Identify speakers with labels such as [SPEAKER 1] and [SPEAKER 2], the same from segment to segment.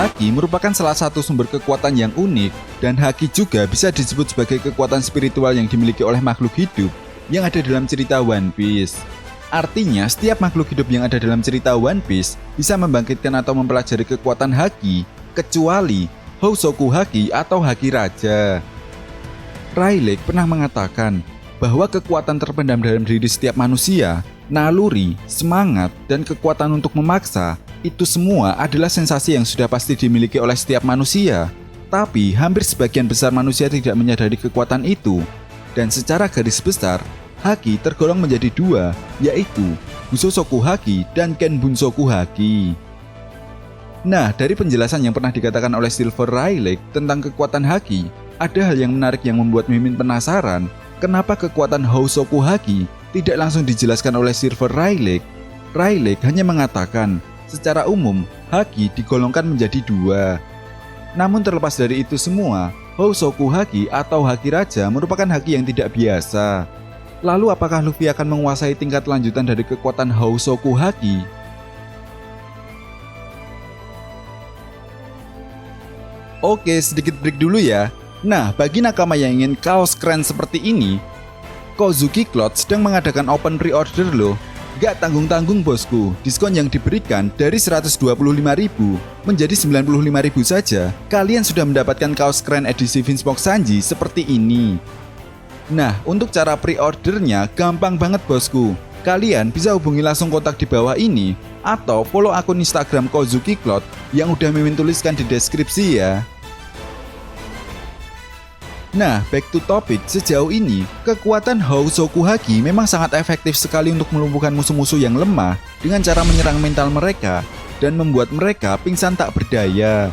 [SPEAKER 1] Haki merupakan salah satu sumber kekuatan yang unik, dan Haki juga bisa disebut sebagai kekuatan spiritual yang dimiliki oleh makhluk hidup yang ada dalam cerita One Piece. Artinya, setiap makhluk hidup yang ada dalam cerita One Piece bisa membangkitkan atau mempelajari kekuatan Haki, kecuali Hosoku Haki atau Haki Raja. Rayleigh pernah mengatakan bahwa kekuatan terpendam dalam diri setiap manusia, naluri, semangat, dan kekuatan untuk memaksa, itu semua adalah sensasi yang sudah pasti dimiliki oleh setiap manusia. Tapi hampir sebagian besar manusia tidak menyadari kekuatan itu. Dan secara garis besar, Haki tergolong menjadi dua, yaitu Busosoku Haki dan Kenbunsoku Haki. Nah, dari penjelasan yang pernah dikatakan oleh Silver Rayleigh tentang kekuatan Haki, ada hal yang menarik yang membuat Mimin penasaran kenapa kekuatan Hosoku Haki tidak langsung dijelaskan oleh Silver Rayleigh. Rayleigh hanya mengatakan, secara umum, Haki digolongkan menjadi dua. Namun terlepas dari itu semua, Hosoku Haki atau Haki Raja merupakan Haki yang tidak biasa. Lalu apakah Luffy akan menguasai tingkat lanjutan dari kekuatan Hosoku Haki? Oke, sedikit break dulu ya. Nah, bagi nakama yang ingin kaos keren seperti ini, Kozuki Cloth sedang mengadakan open pre-order loh. Gak tanggung-tanggung bosku, diskon yang diberikan dari 125.000 menjadi 95.000 saja. Kalian sudah mendapatkan kaos keren edisi Vince Box Sanji seperti ini. Nah, untuk cara pre-ordernya gampang banget bosku. Kalian bisa hubungi langsung kontak di bawah ini atau follow akun Instagram Kozuki Cloth yang udah Mimin tuliskan di deskripsi ya. Nah, back to topic, sejauh ini, kekuatan Hosoku Haki memang sangat efektif sekali untuk melumpuhkan musuh-musuh yang lemah dengan cara menyerang mental mereka dan membuat mereka pingsan tak berdaya.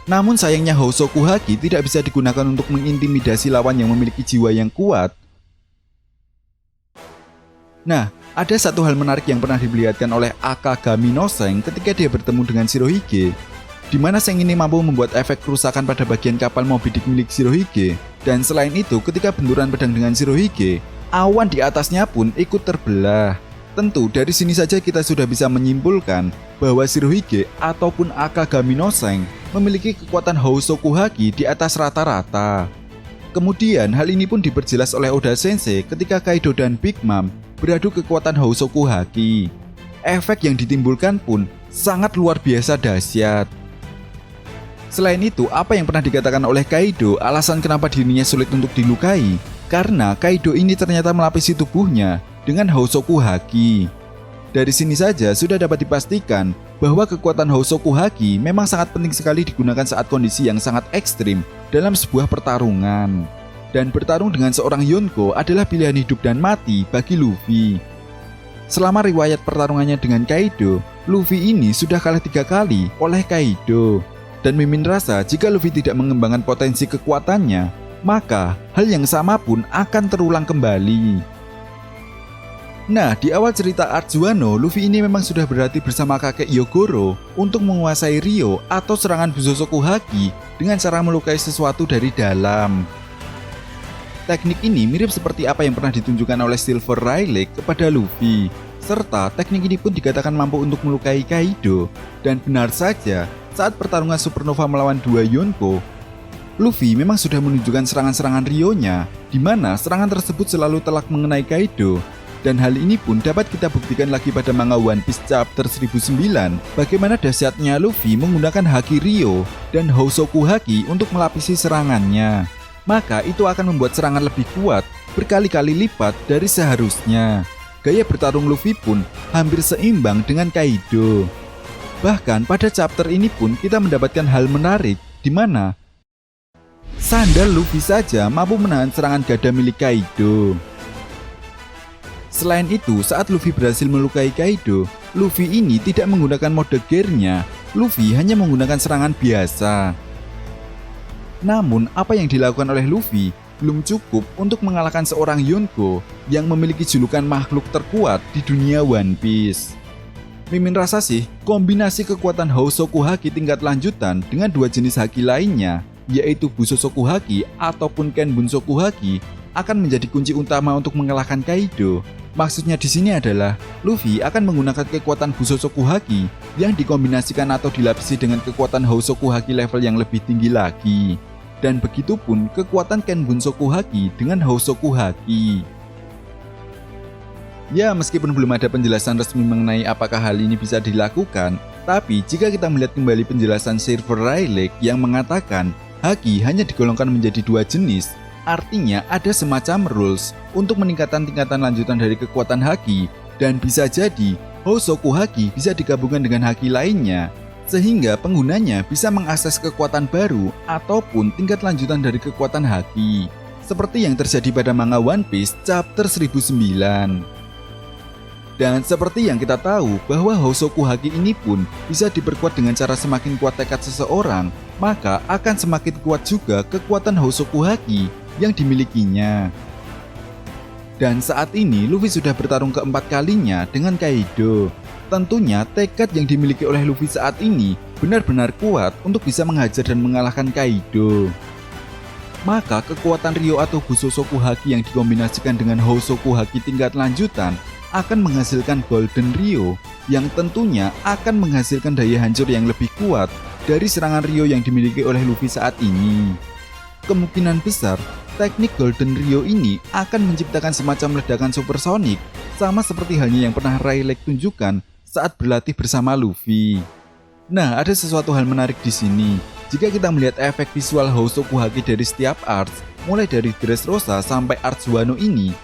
[SPEAKER 1] Namun sayangnya Hosoku Haki tidak bisa digunakan untuk mengintimidasi lawan yang memiliki jiwa yang kuat. Nah, ada satu hal menarik yang pernah diperlihatkan oleh Akagami no Seng ketika dia bertemu dengan Shirohige, di mana Seng ini mampu membuat efek kerusakan pada bagian kapal Moby Dick milik Shirohige. Dan selain itu, ketika benturan pedang dengan Shirohige, awan di atasnya pun ikut terbelah. Tentu dari sini saja kita sudah bisa menyimpulkan bahwa Shirohige ataupun Akagami no Seng memiliki kekuatan Hosoku Haki di atas rata-rata. Kemudian hal ini pun diperjelas oleh Oda Sensei ketika Kaido dan Big Mom beradu kekuatan Hosoku Haki. Efek yang ditimbulkan pun sangat luar biasa dahsyat. Selain itu, apa yang pernah dikatakan oleh Kaido alasan kenapa dirinya sulit untuk dilukai? Karena Kaido ini ternyata melapisi tubuhnya dengan Hosoku Haki. Dari sini saja sudah dapat dipastikan bahwa kekuatan Hosoku Haki memang sangat penting sekali digunakan saat kondisi yang sangat ekstrim dalam sebuah pertarungan. Dan bertarung dengan seorang Yonko adalah pilihan hidup dan mati bagi Luffy. Selama riwayat pertarungannya dengan Kaido, Luffy ini sudah kalah 3 kali oleh Kaido. Dan Mimin rasa jika Luffy tidak mengembangkan potensi kekuatannya, maka hal yang sama pun akan terulang kembali. Nah, di awal cerita Arjuano, Luffy ini memang sudah berlatih bersama kakek Hyogoro untuk menguasai Rio atau serangan Busosoku Haki dengan cara melukai sesuatu dari dalam. Teknik ini mirip seperti apa yang pernah ditunjukkan oleh Silver Rayleigh kepada Luffy. Serta teknik ini pun dikatakan mampu untuk melukai Kaido. Dan benar saja, saat pertarungan Supernova melawan 2 Yonko, Luffy memang sudah menunjukkan serangan-serangan Rio-nya, di mana serangan tersebut selalu telak mengenai Kaido. Dan hal ini pun dapat kita buktikan lagi pada manga One Piece chapter 1009, bagaimana dahsyatnya Luffy menggunakan Haki Rio dan Hosoku Haki untuk melapisi serangannya. Maka itu akan membuat serangan lebih kuat, berkali-kali lipat dari seharusnya. Gaya bertarung Luffy pun hampir seimbang dengan Kaido. Bahkan pada chapter ini pun kita mendapatkan hal menarik, di mana sandal Luffy saja mampu menahan serangan gada milik Kaido. Selain itu, saat Luffy berhasil melukai Kaido, Luffy ini tidak menggunakan mode gear-nya. Luffy hanya menggunakan serangan biasa. Namun, apa yang dilakukan oleh Luffy belum cukup untuk mengalahkan seorang Yonko yang memiliki julukan makhluk terkuat di dunia One Piece. Mimin rasa sih, kombinasi kekuatan Hosoku Haki tingkat lanjutan dengan 2 jenis Haki lainnya, yaitu Busosoku Haki ataupun Kenbunsoku Haki, akan menjadi kunci utama untuk mengalahkan Kaido. Maksudnya di sini adalah Luffy akan menggunakan kekuatan Bushosoku Haki yang dikombinasikan atau dilapisi dengan kekuatan Hosoku Haki level yang lebih tinggi lagi. Dan begitupun kekuatan Kenbunsoku Haki dengan Hosoku Haki. Ya, meskipun belum ada penjelasan resmi mengenai apakah hal ini bisa dilakukan, tapi jika kita melihat kembali penjelasan server Rayleigh yang mengatakan Haki hanya digolongkan menjadi 2 jenis, artinya ada semacam rules untuk meningkatkan tingkatan lanjutan dari kekuatan Haki, dan bisa jadi Hosoku Haki bisa digabungkan dengan Haki lainnya, sehingga penggunanya bisa mengakses kekuatan baru ataupun tingkat lanjutan dari kekuatan Haki, seperti yang terjadi pada manga One Piece chapter 1009. Dan seperti yang kita tahu bahwa Hosoku Haki ini pun bisa diperkuat dengan cara semakin kuat tekad seseorang, maka akan semakin kuat juga kekuatan Hosoku Haki yang dimilikinya. Dan saat ini Luffy sudah bertarung keempat kalinya dengan Kaido. Tentunya tekad yang dimiliki oleh Luffy saat ini benar-benar kuat untuk bisa menghajar dan mengalahkan Kaido. Maka kekuatan Ryo atau Bushosoku Haki yang dikombinasikan dengan Hosoku Haki tingkat lanjutan akan menghasilkan Golden Ryo yang tentunya akan menghasilkan daya hancur yang lebih kuat dari serangan Ryo yang dimiliki oleh Luffy saat ini. Kemungkinan besar teknik Golden Ryo ini akan menciptakan semacam ledakan supersonik, sama seperti halnya yang pernah Rayleigh tunjukkan saat berlatih bersama Luffy. Nah, ada sesuatu hal menarik di sini. Jika kita melihat efek visual Hosoku Haki dari setiap arts, mulai dari Dressrosa sampai arts Wano ini,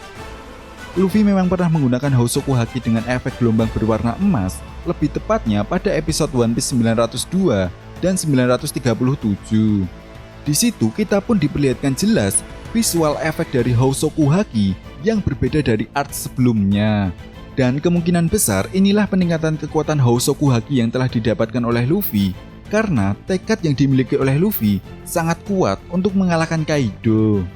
[SPEAKER 1] Luffy memang pernah menggunakan Hosoku Haki dengan efek gelombang berwarna emas, lebih tepatnya pada episode One Piece 902 dan 937. Di situ kita pun diperlihatkan jelas visual efek dari Hosoku Haki yang berbeda dari art sebelumnya. Dan kemungkinan besar inilah peningkatan kekuatan Hosoku Haki yang telah didapatkan oleh Luffy, karena tekad yang dimiliki oleh Luffy sangat kuat untuk mengalahkan Kaido.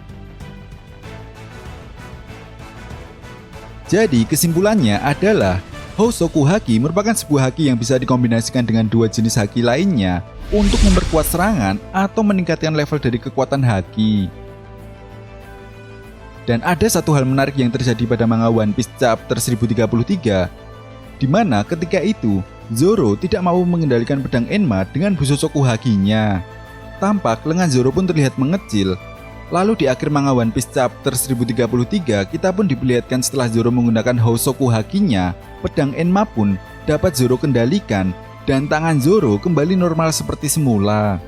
[SPEAKER 1] Jadi kesimpulannya adalah Hosoku Haki merupakan sebuah haki yang bisa dikombinasikan dengan 2 jenis haki lainnya untuk memperkuat serangan atau meningkatkan level dari kekuatan haki. Dan ada satu hal menarik yang terjadi pada manga One Piece chapter 1033, di mana ketika itu Zoro tidak mau mengendalikan pedang Enma dengan Bushosoku Hakinya. Tampak lengan Zoro pun terlihat mengecil. Lalu di akhir manga One Piece chapter 1033, kita pun diperlihatkan setelah Zoro menggunakan Hosoku Hakinya, pedang Enma pun dapat Zoro kendalikan dan tangan Zoro kembali normal seperti semula.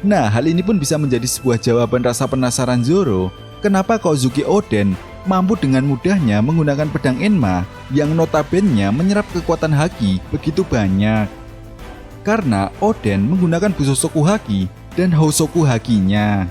[SPEAKER 1] Nah, hal ini pun bisa menjadi sebuah jawaban rasa penasaran Zoro, kenapa Kozuki Oden mampu dengan mudahnya menggunakan pedang Enma yang notabene menyerap kekuatan haki begitu banyak. Karena Oden menggunakan Bushosoku Haki dan Hosoku Hakinya.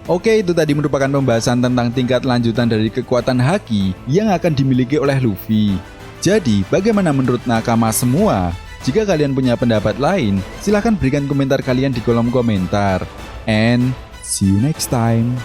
[SPEAKER 1] Oke, itu tadi merupakan pembahasan tentang tingkat lanjutan dari kekuatan haki yang akan dimiliki oleh Luffy. Jadi, bagaimana menurut nakama semua? Jika kalian punya pendapat lain, silahkan berikan komentar kalian di kolom komentar. And see you next time.